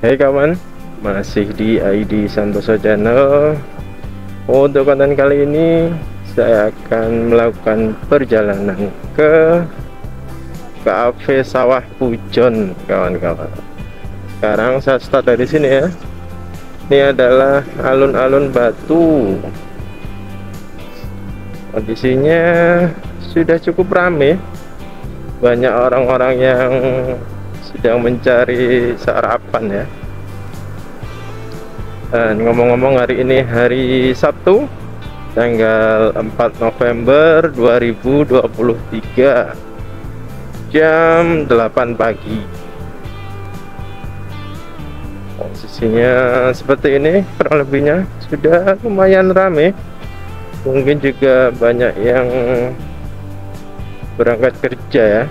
Hai kawan, masih di ID Santoso Channel. Untuk konten kali ini saya akan melakukan perjalanan ke Cafe Sawah Pujon, kawan-kawan. Sekarang saya start dari sini ya. Ini adalah alun-alun Batu. Kondisinya sudah cukup ramai. Banyak orang-orang yang sedang mencari sarapan ya. Dan ngomong-ngomong, hari ini hari Sabtu tanggal 4 November 2023 jam 8 pagi. Posisinya seperti ini, kurang lebihnya sudah lumayan ramai. Mungkin juga banyak yang berangkat kerja ya.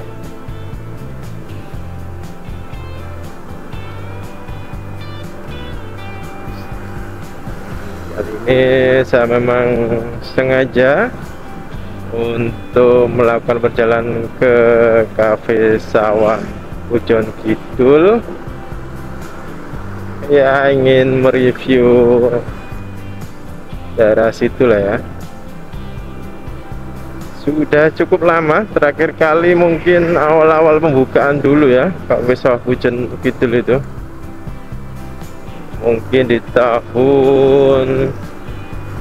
Kali ini saya memang sengaja untuk melakukan perjalanan ke Cafe Sawah Pujon Kidul ya, ingin mereview daerah situ lah ya. Sudah cukup lama, terakhir kali mungkin awal-awal pembukaan dulu ya Cafe Sawah Pujon Kidul itu. Mungkin di tahun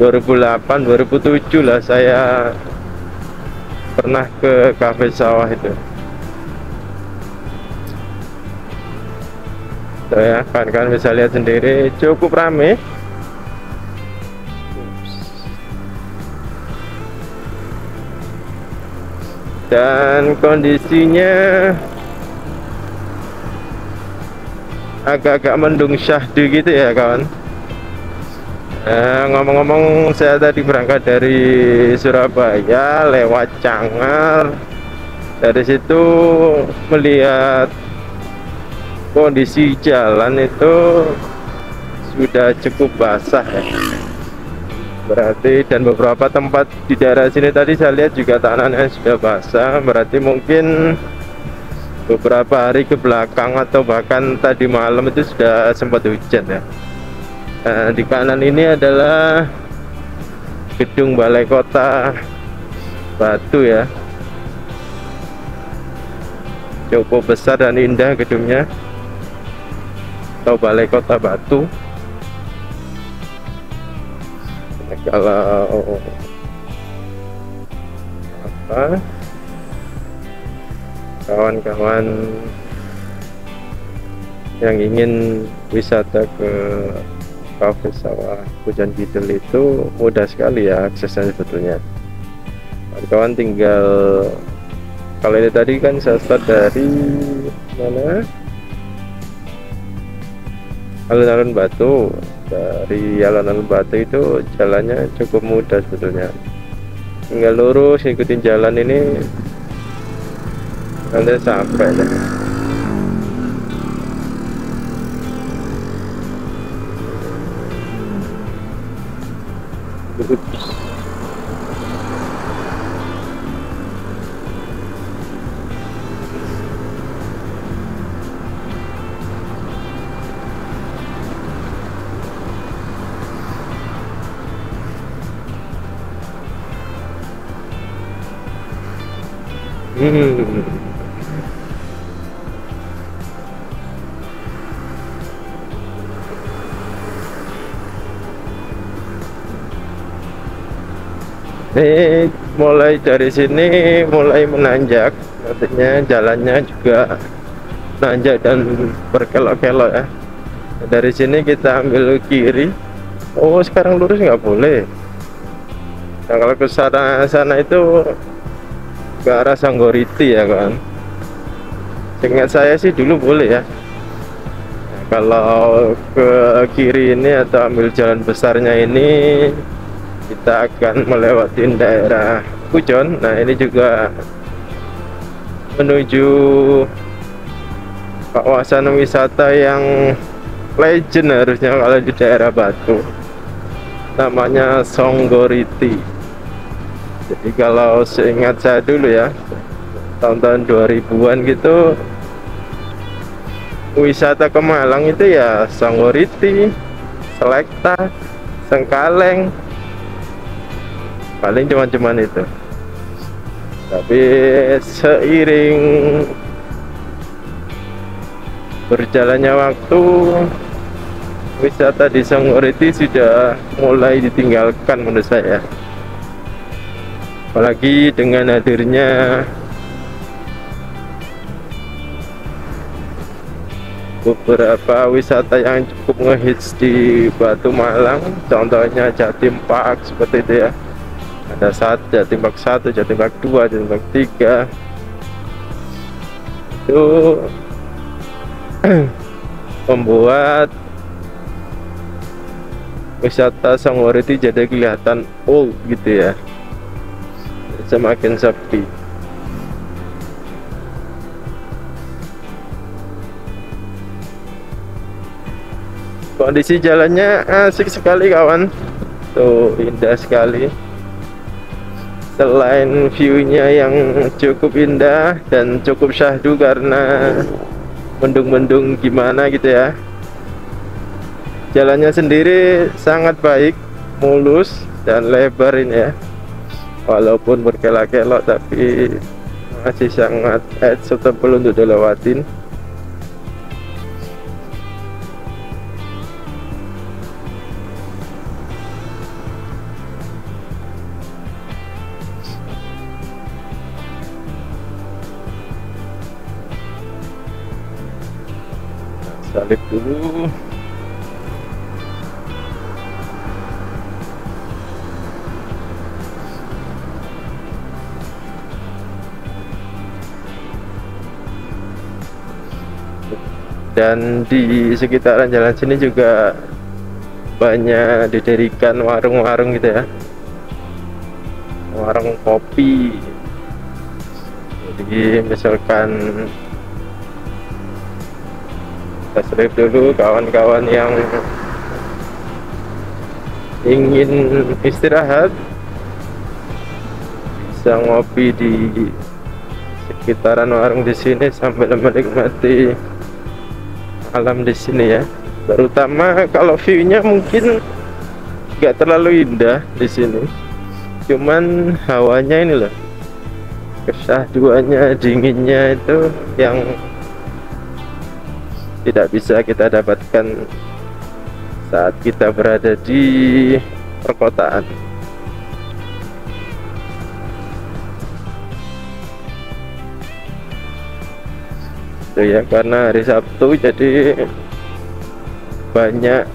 2008-2007 lah saya pernah ke Cafe Sawah itu. Tuh ya, kan bisa lihat sendiri cukup ramai. Dan kondisinya agak-agak mendung syahdu gitu ya kawan. Ngomong-ngomong, saya tadi berangkat dari Surabaya lewat Cangar. Dari situ melihat kondisi jalan itu sudah cukup basah ya. Berarti, dan beberapa tempat di daerah sini tadi saya lihat juga tanahnya sudah basah. Berarti mungkin beberapa hari ke belakang atau bahkan tadi malam itu sudah sempat hujan ya. Di kanan ini adalah gedung Balai Kota Batu ya. Cukup besar dan indah gedungnya, atau Balai Kota Batu. Kalau apa, kawan-kawan yang ingin wisata ke Cafe Sawah Pujon Kidul itu mudah sekali ya aksesnya sebetulnya. Kawan-kawan tinggal, kalau ini tadi kan saya start dari mana, alun-alun Batu. Dari alun-alun Batu itu jalannya cukup mudah sebetulnya, tinggal lurus ikutin jalan ini nanti sampai deh. Ini mulai dari sini mulai menanjak, artinya jalannya juga nanjak dan berkelok-kelok ya. Dari sini kita ambil kiri. Oh, sekarang lurus nggak boleh. Nah, kalau ke sana itu ke arah Sanggoriti ya kan. Seingat saya sih dulu boleh ya. Nah, kalau ke kiri ini atau ambil jalan besarnya ini, kita akan melewati daerah Pujon. Nah, ini juga menuju kawasan wisata yang legend harusnya kalau di daerah Batu, namanya Songgoriti. Jadi kalau seingat saya dulu ya, tahun-tahun 2000-an gitu, wisata ke Malang itu ya Songgoriti, Selekta, Sengkaleng, paling cuman itu. Tapi seiring berjalannya waktu, wisata di Songgoriti sudah mulai ditinggalkan menurut saya. Apalagi dengan hadirnya beberapa wisata yang cukup ngehits di Batu Malang, contohnya Jatim Park seperti itu ya. Ada Jatim Park 1, Jatim Park 2, Jatim Park 3. Itu membuat wisata Songgoriti jadi kelihatan old gitu ya, semakin sepi. Kondisi jalannya asik sekali kawan, tuh indah sekali. Selain view-nya yang cukup indah dan cukup syahdu karena mendung-mendung gimana gitu ya, jalannya sendiri sangat baik, mulus dan lebar ini ya. Walaupun berkelok-kelok tapi masih sangat acceptable untuk dilewatin. Salib dulu. Dan di sekitaran jalan sini juga banyak didirikan warung-warung gitu ya, warung kopi. Jadi misalkan kita selip dulu kawan-kawan yang ingin istirahat, bisa ngopi di sekitaran warung di sini sambil menikmati alam di sini ya. Terutama kalau view-nya mungkin nggak terlalu indah di sini, cuman hawanya ini loh, kesahduannya, dinginnya itu yang tidak bisa kita dapatkan saat kita berada di perkotaan. Itu ya, karena hari Sabtu jadi banyak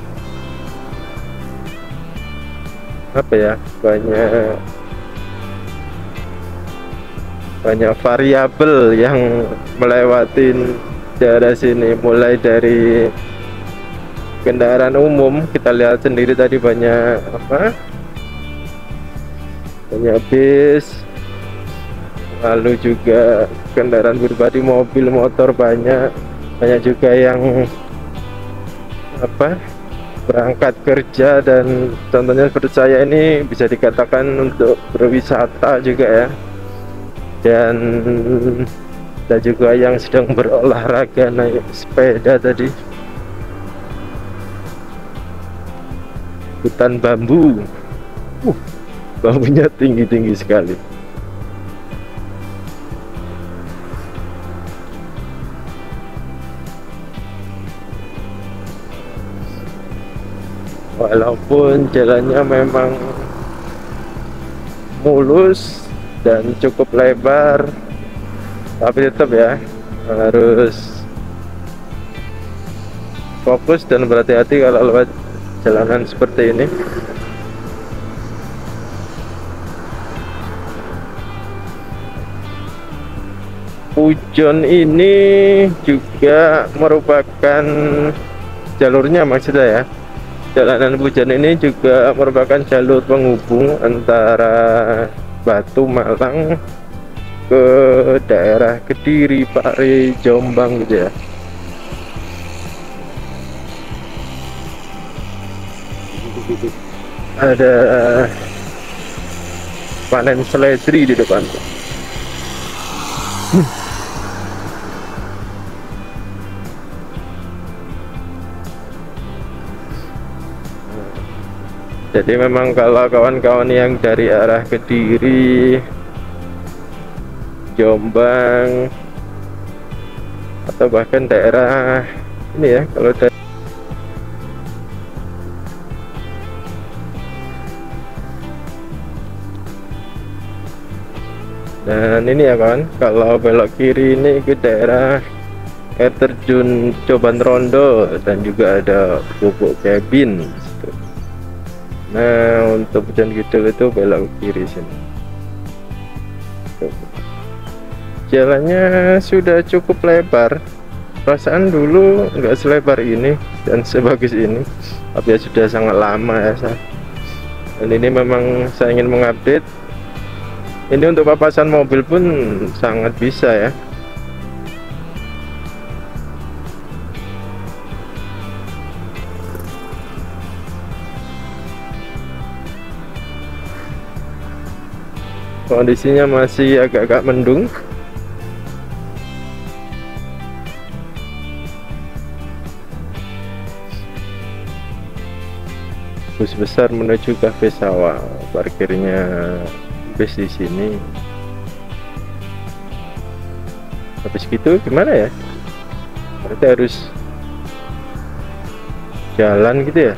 apa ya, banyak variabel yang melewatin daerah sini, mulai dari kendaraan umum. Kita lihat sendiri tadi banyak banyak bis, lalu juga kendaraan pribadi, mobil, motor, banyak juga yang berangkat kerja, dan contohnya seperti saya ini bisa dikatakan untuk berwisata juga ya. Dan ada juga yang sedang berolahraga naik sepeda tadi. Hutan bambu, bambunya tinggi-tinggi sekali. Walaupun jalannya memang mulus dan cukup lebar, tapi tetap ya harus fokus dan berhati-hati kalau lewat jalanan seperti ini. Pujon ini juga merupakan jalurnya, maksudnya ya, jalanan Pujon ini juga merupakan jalur penghubung antara Batu Malang ke daerah Kediri, Pare, Jombang gitu ya. Ada panen seledri di depan. Jadi memang kalau kawan-kawan yang dari arah Kediri, Jombang, atau bahkan daerah ini ya, kalau dari dan ini ya kawan, kalau belok kiri ini ke daerah air terjun Coban Rondo dan juga ada Bubuk Cabin. Nah, untuk Pujon Kidul itu belok kiri sini. Jalannya sudah cukup lebar. Perasaan dulu nggak selebar ini dan sebagus ini, tapi ya sudah sangat lama ya. Dan ini memang saya ingin mengupdate. Ini untuk papasan mobil pun sangat bisa ya. Kondisinya masih agak-agak mendung. Bus besar menuju Cafe Sawah, parkirnya bis di sini. Habis gitu gimana ya? Berarti harus jalan gitu ya?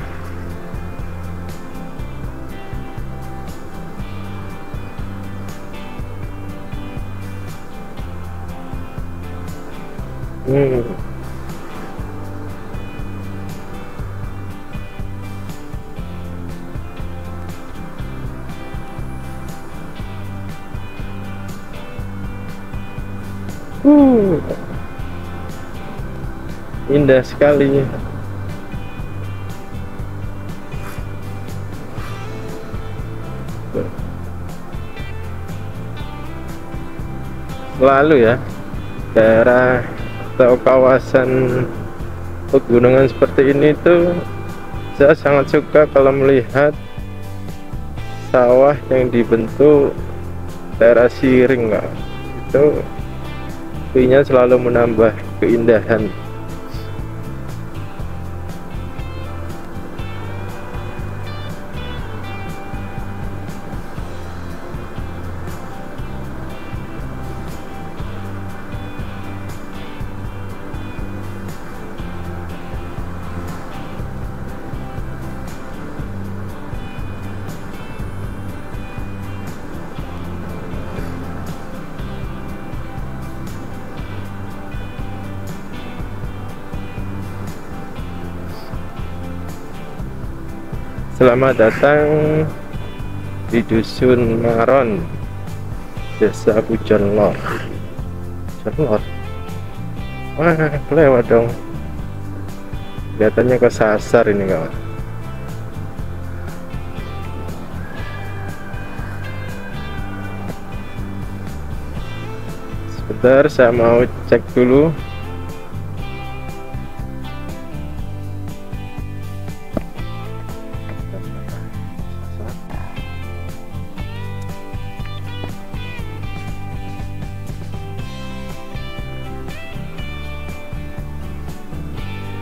Indah sekali. Selalu ya, daerah atau kawasan pegunungan seperti ini tuh saya sangat suka kalau melihat sawah yang dibentuk daerah siring Kak. Itu view-nya selalu menambah keindahan. Selamat datang di Dusun Maron, Desa Pujon Lor. Pujon Lor. Wah, lewat dong. Kelihatannya kesasar ini kawan. Sebentar, saya mau cek dulu.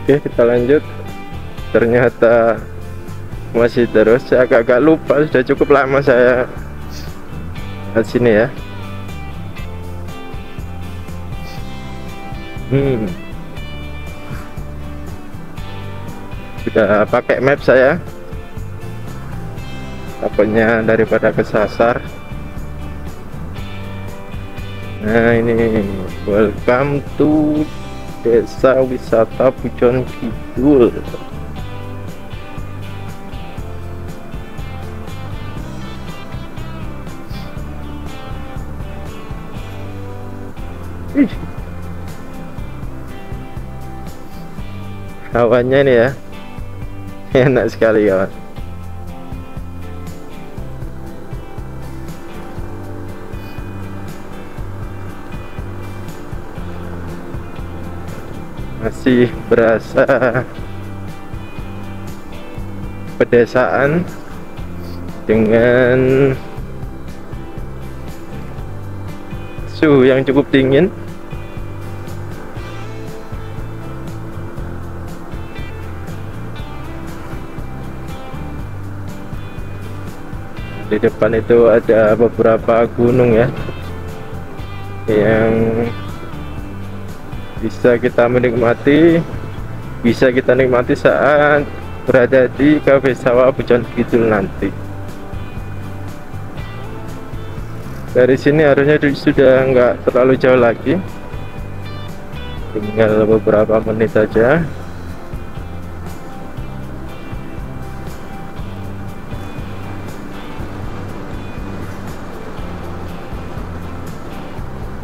Oke, kita lanjut. Ternyata masih terus. Saya agak-agak lupa, sudah cukup lama saya di sini ya. Sudah pakai map saya, takutnya daripada kesasar. Nah, ini welcome to Desa Wisata Pujon Kidul. Hawanya nih ya, enak sekali kawan. Masih berasa pedesaan dengan suhu yang cukup dingin. Di depan itu ada beberapa gunung ya, yang bisa kita nikmati saat berada di Cafe Sawah Pujon Kidul nanti. Dari sini harusnya sudah nggak terlalu jauh lagi, tinggal beberapa menit saja.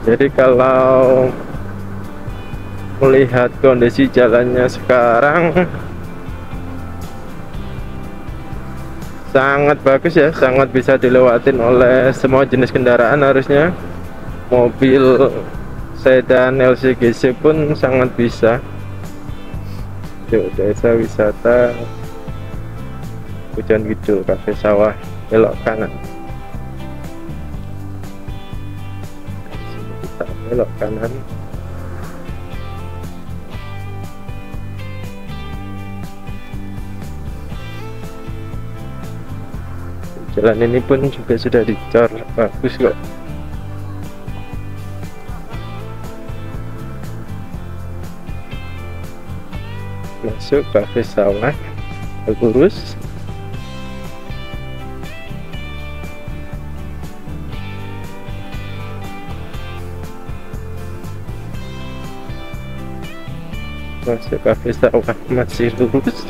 Jadi kalau melihat kondisi jalannya sekarang sangat bagus ya, sangat bisa dilewatin oleh semua jenis kendaraan harusnya. Mobil sedan LCGC pun sangat bisa. Yuk, desa wisata Pujon Kidul, Cafe Sawah, belok kanan. Kita belok kanan. Jalan ini pun juga sudah dicor, bagus kok. Masuk Cafe Sawah, lurus. Masuk Cafe Sawah, masih lurus.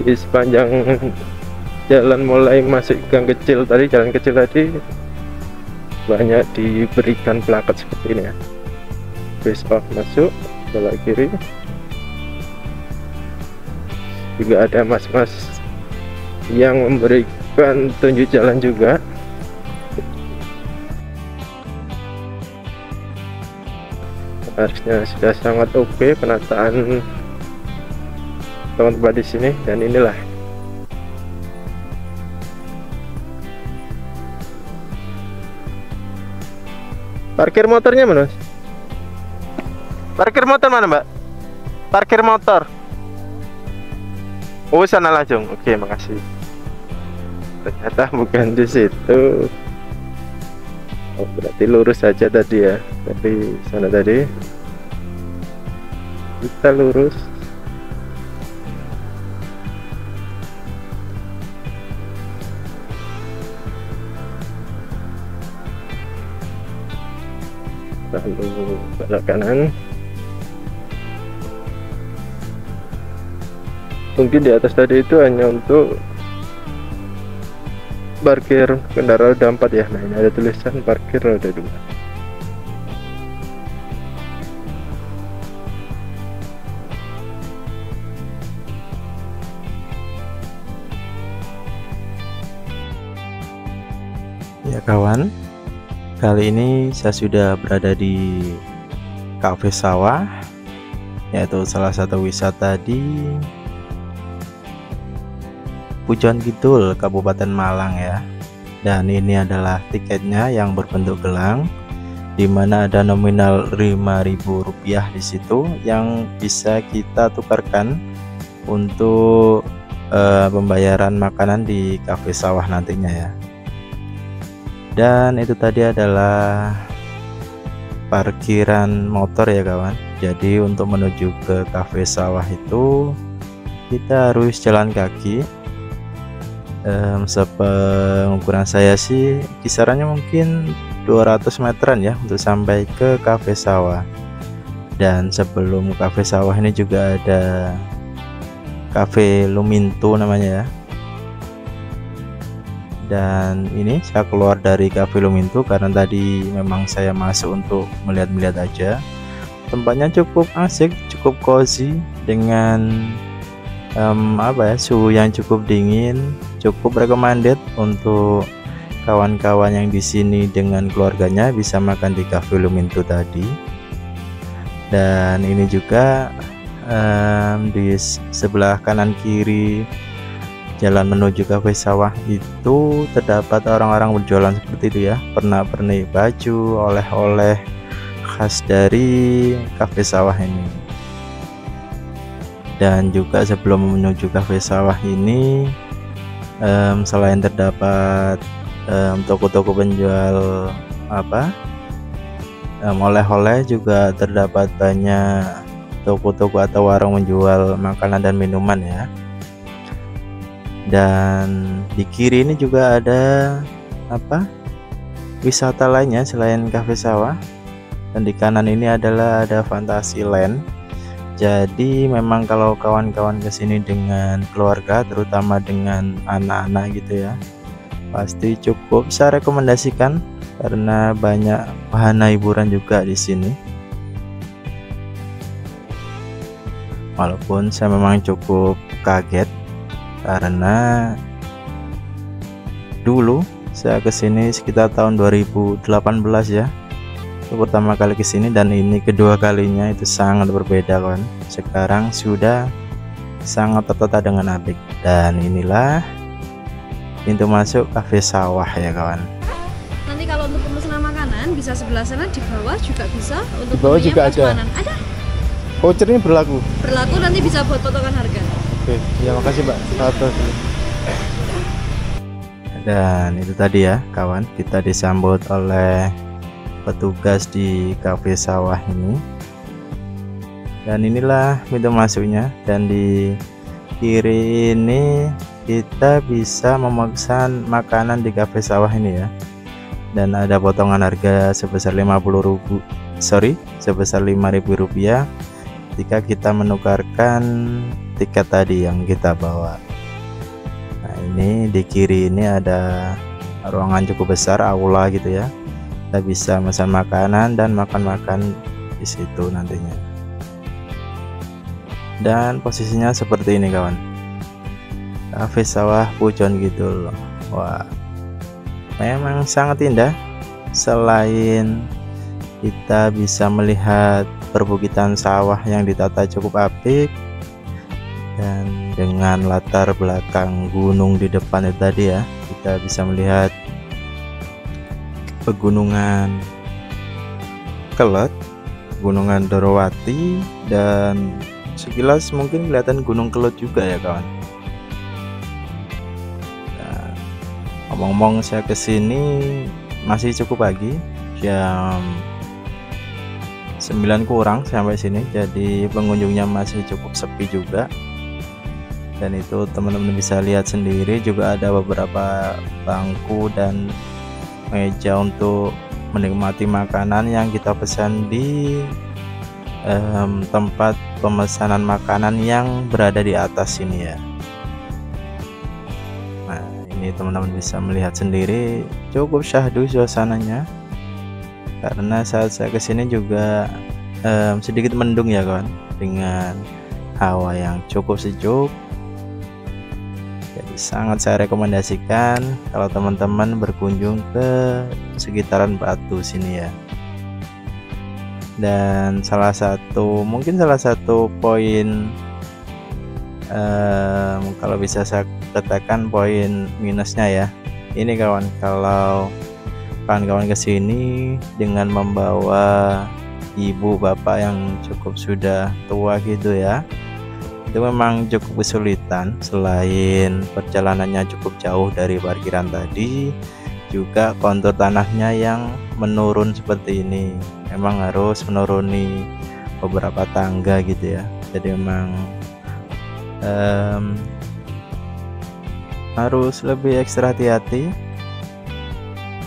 Di sepanjang jalan mulai masuk gang kecil tadi, jalan kecil tadi banyak diberikan plakat seperti ini ya. Besok masuk belok kiri, juga ada mas-mas yang memberikan tunjuk jalan juga. Harusnya sudah sangat oke penataan tempat di sini. Dan inilah parkir motornya mana? Parkir motor mana, Mbak? Parkir motor. Oh, sana langsung. Oke, makasih. Ternyata bukan di situ. Oh, berarti lurus saja tadi ya. Dari sana tadi. Kita lurus. Lalu belok kanan. Mungkin di atas tadi itu hanya untuk parkir kendaraan roda 4 ya. Nah, ini ada tulisan parkir roda 2. Ya kawan, kali ini saya sudah berada di Cafe Sawah, yaitu salah satu wisata di Pujon Kidul, Kabupaten Malang ya. Dan ini adalah tiketnya yang berbentuk gelang, dimana ada nominal Rp5.000 di situ yang bisa kita tukarkan untuk pembayaran makanan di Cafe Sawah nantinya ya. Dan itu tadi adalah parkiran motor ya kawan. Jadi untuk menuju ke Cafe Sawah itu kita harus jalan kaki. Sepengukuran saya sih kisarannya mungkin 200 meteran ya untuk sampai ke Cafe Sawah. Dan sebelum Cafe Sawah ini juga ada Cafe Luminto namanya ya. Dan ini saya keluar dari Cafe Luminto karena tadi memang saya masuk untuk melihat-melihat aja. Tempatnya cukup asik, cukup cozy dengan suhu yang cukup dingin, cukup recommended untuk kawan-kawan yang di sini dengan keluarganya bisa makan di Cafe Luminto tadi. Dan ini juga di sebelah kanan kiri jalan menuju Cafe Sawah itu terdapat orang-orang berjualan seperti itu ya, pernak-pernik baju, oleh-oleh khas dari Cafe Sawah ini. Dan juga sebelum menuju Cafe Sawah ini Selain terdapat toko-toko penjual oleh-oleh, juga terdapat banyak toko-toko atau warung menjual makanan dan minuman ya. Dan di kiri ini juga ada wisata lainnya selain Cafe Sawah. Dan di kanan ini adalah ada Fantasyland. Jadi memang kalau kawan-kawan kesini dengan keluarga, terutama dengan anak-anak gitu ya, pasti cukup saya rekomendasikan karena banyak wahana hiburan juga di sini. Walaupun saya memang cukup kaget karena dulu saya kesini sekitar tahun 2018 ya. Itu pertama kali kesini, dan ini kedua kalinya itu sangat berbeda kan. Sekarang sudah sangat tertata dengan apik. Dan inilah pintu masuk Cafe Sawah ya kawan. Nanti kalau untuk pemesanan makanan bisa sebelah sana, di bawah juga bisa. Untuk Di bawah juga ada. makanan ada. Voucher ini berlaku. Berlaku, nanti bisa buat potongan harga. Oke, ya makasih Mbak. Satu. Dan itu tadi ya kawan, kita disambut oleh petugas di Cafe Sawah ini. Dan inilah pintu masuknya, dan di kiri ini kita bisa memesan makanan di Cafe Sawah ini ya. Dan ada potongan harga sebesar 5.000 rupiah jika kita menukarkan tiket tadi yang kita bawa. Nah, ini di kiri ini ada ruangan cukup besar, aula gitu ya. Kita bisa pesan makanan dan makan-makan di situ nantinya. Dan posisinya seperti ini kawan, Cafe Sawah Pujon gitu loh. Wah, memang sangat indah. Selain kita bisa melihat perbukitan sawah yang ditata cukup apik, dan dengan latar belakang gunung di depan itu tadi ya, kita bisa melihat pegunungan Kelot, Gunungan Dorowati, dan sekilas mungkin kelihatan Gunung Kelot juga ya kawan. Nah, ngomong-ngomong saya kesini masih cukup pagi, jam 9 kurang sampai sini, jadi pengunjungnya masih cukup sepi juga. Dan itu teman-teman bisa lihat sendiri, juga ada beberapa bangku dan meja untuk menikmati makanan yang kita pesan di tempat pemesanan makanan yang berada di atas sini ya. Nah, ini teman-teman bisa melihat sendiri, cukup syahdu suasananya. Karena saat saya kesini juga sedikit mendung ya kawan, dengan hawa yang cukup sejuk. Jadi sangat saya rekomendasikan kalau teman-teman berkunjung ke sekitaran Batu sini ya. Dan mungkin salah satu poin kalau bisa saya katakan poin minusnya ya, ini kawan, kalau kawan-kawan kesini dengan membawa ibu bapak yang cukup sudah tua gitu ya, itu memang cukup kesulitan. Selain perjalanannya cukup jauh dari parkiran tadi, juga kontur tanahnya yang menurun seperti ini, memang harus menuruni beberapa tangga gitu ya. Jadi memang harus lebih ekstra hati-hati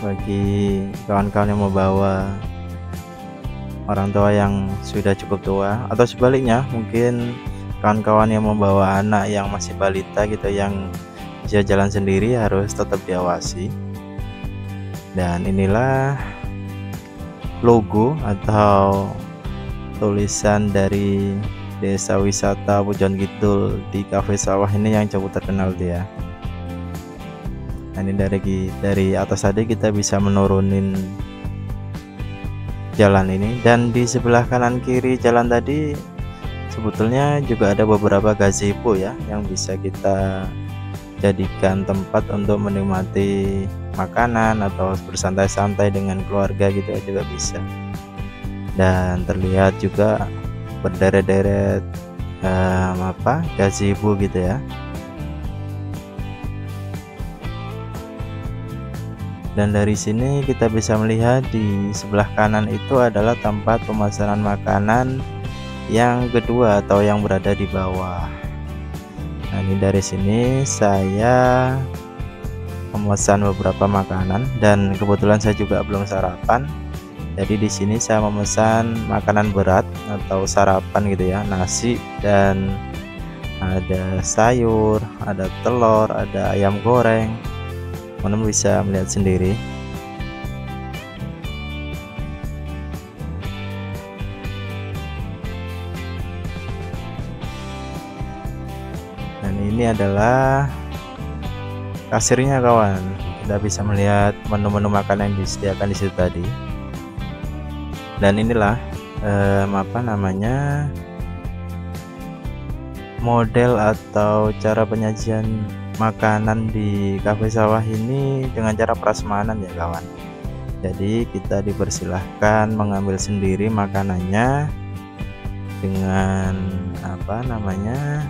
bagi kawan-kawan yang membawa orang tua yang sudah cukup tua, atau sebaliknya mungkin kawan-kawan yang membawa anak yang masih balita gitu, yang bisa jalan sendiri, harus tetap diawasi. Dan inilah logo atau tulisan dari Desa Wisata Pujon Kidul di Cafe Sawah ini yang cukup terkenal dia. Nah, ini dari atas tadi kita bisa menurunin jalan ini, dan di sebelah kanan kiri jalan tadi sebetulnya juga ada beberapa gazebo ya, yang bisa kita jadikan tempat untuk menikmati makanan atau bersantai-santai dengan keluarga gitu juga bisa. Dan terlihat juga berderet-deret gazebo gitu ya. Dan dari sini kita bisa melihat di sebelah kanan itu adalah tempat pemesanan makanan yang kedua atau yang berada di bawah. Nah, ini dari sini saya memesan beberapa makanan dan kebetulan saya juga belum sarapan. Jadi di sini saya memesan makanan berat atau sarapan gitu ya, nasi dan ada sayur, ada telur, ada ayam goreng. Teman-teman bisa melihat sendiri. Dan ini adalah kasirnya kawan. Kita bisa melihat menu-menu makanan yang disediakan di situ tadi. Dan inilah apa namanya, model atau cara penyajian makanan di Cafe Sawah ini dengan cara prasmanan ya kawan. Jadi kita dipersilahkan mengambil sendiri makanannya dengan apa namanya,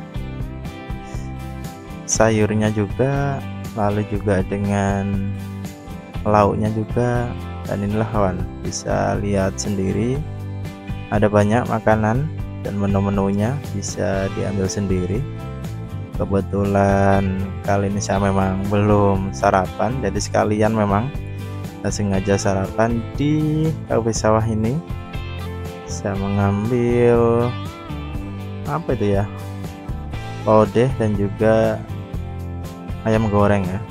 sayurnya juga, lalu juga dengan lauknya juga. Dan inilah kawan, bisa lihat sendiri ada banyak makanan dan menu-menunya bisa diambil sendiri. Kebetulan kali ini saya memang belum sarapan, jadi sekalian memang saya sengaja sarapan di Cafe Sawah ini. Saya mengambil apa itu ya, lodeh dan juga ayam goreng ya.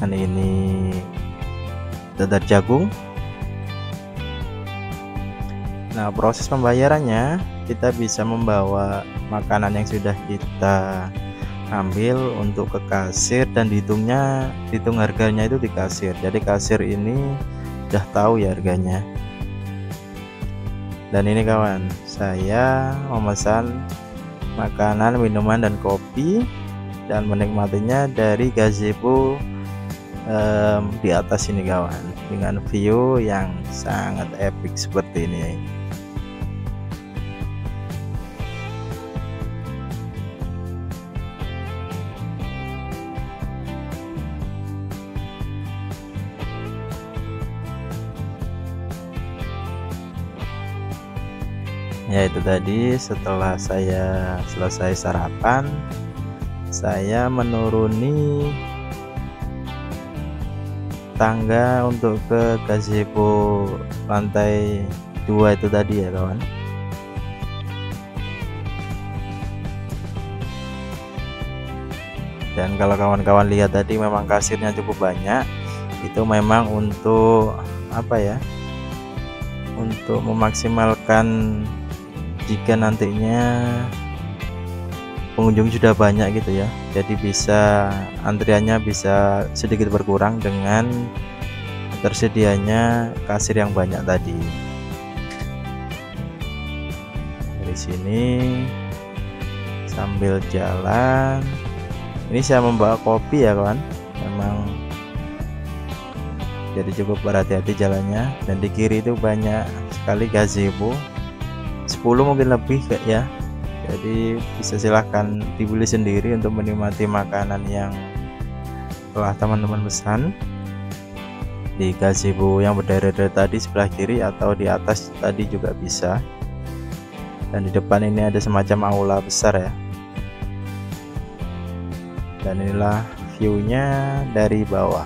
Dan ini dadar jagung. Nah, proses pembayarannya kita bisa membawa makanan yang sudah kita ambil untuk ke kasir dan dihitung harganya itu di kasir. Jadi kasir ini sudah tahu ya harganya. Dan ini kawan, saya memesan makanan, minuman dan kopi dan menikmatinya dari gazebo di atas ini kawan, dengan view yang sangat epic seperti ini. Ya, itu tadi setelah saya selesai sarapan, saya menuruni tangga untuk ke gazebo lantai 2 itu tadi ya kawan. Dan kalau kawan-kawan lihat tadi memang kasirnya cukup banyak. Itu memang untuk apa ya, untuk memaksimalkan jika nantinya pengunjung sudah banyak gitu ya, jadi bisa antriannya bisa sedikit berkurang dengan tersedianya kasir yang banyak tadi. Dari sini sambil jalan, ini saya membawa kopi ya kawan, memang jadi cukup berhati-hati jalannya. Dan di kiri itu banyak sekali gazebo, 10 mungkin lebih ya. Jadi bisa silahkan dibeli sendiri untuk menikmati makanan yang telah teman-teman pesan di gazebo yang berderet tadi sebelah kiri atau di atas tadi juga bisa. Dan di depan ini ada semacam aula besar ya. Dan inilah view-nya dari bawah.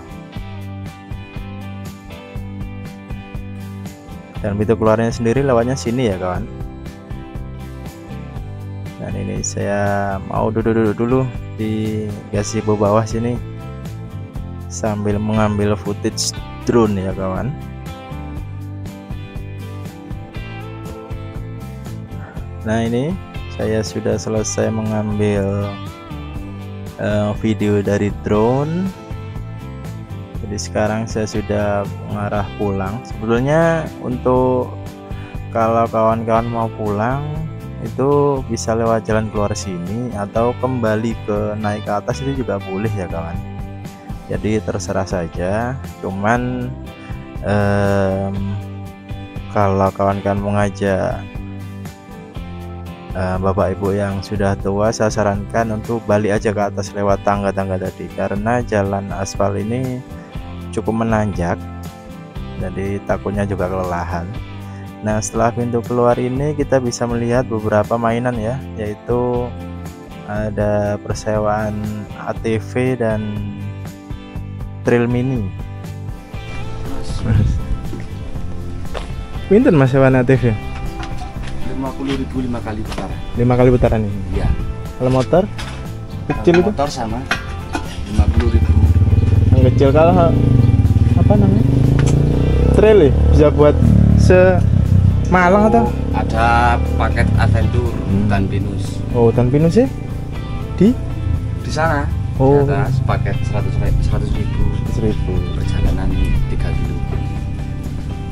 Dan pintu keluarnya sendiri lewatnya sini ya kawan. Dan ini saya mau duduk dulu di gazebo bawah sini sambil mengambil footage drone ya kawan. Nah, ini saya sudah selesai mengambil video dari drone. Jadi sekarang saya sudah mengarah pulang. Sebetulnya untuk kalau kawan-kawan mau pulang itu bisa lewat jalan keluar sini atau kembali ke naik ke atas itu juga boleh ya kawan. Jadi terserah saja. Cuman kalau kawan-kawan mengajak Bapak Ibu yang sudah tua, saya sarankan untuk balik aja ke atas lewat tangga-tangga tadi, karena jalan aspal ini cukup menanjak, jadi takutnya juga kelelahan. Nah, setelah pintu keluar ini kita bisa melihat beberapa mainan ya, yaitu ada persewaan ATV dan trail mini. Pinten Mas sewa ATV? 50.000 5 kali putaran. 5 kali putaran ini. Iya. Kalau motor kecil itu? Motor sama 50.000. Yang kecil kalau apa namanya? Trail ya? Bisa buat Malang atau? Ada paket adventure hutan pinus. Oh, hutan pinus ya? Di sana. Oh. Di atas paket 100.000 perjalanan 3 kilo.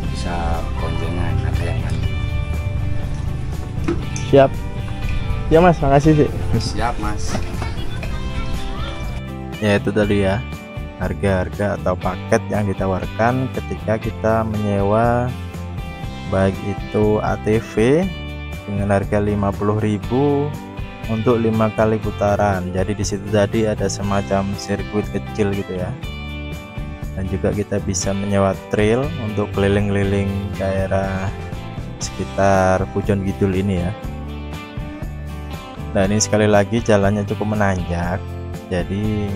Bisa boncengan, ada yang lain. Siap. Ya Mas, makasih sih. Siap Mas. Ya itu tadi ya, harga-harga atau paket yang ditawarkan ketika kita menyewa baik itu ATV dengan harga 50.000 untuk 5 kali putaran. Jadi di situ tadi ada semacam sirkuit kecil gitu ya. Dan juga kita bisa menyewa trail untuk keliling-keliling daerah sekitar Pujon Kidul ini ya. Nah, ini sekali lagi jalannya cukup menanjak, jadi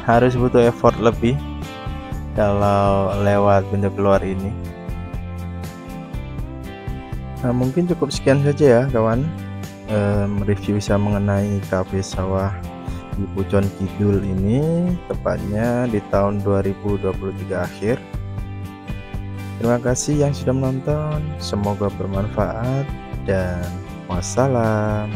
harus butuh effort lebih kalau lewat pintu keluar ini. Nah, mungkin cukup sekian saja ya kawan, review saya mengenai kafe sawah di Pujon Kidul ini, tepatnya di tahun 2023 akhir. Terima kasih yang sudah menonton, semoga bermanfaat dan wassalam.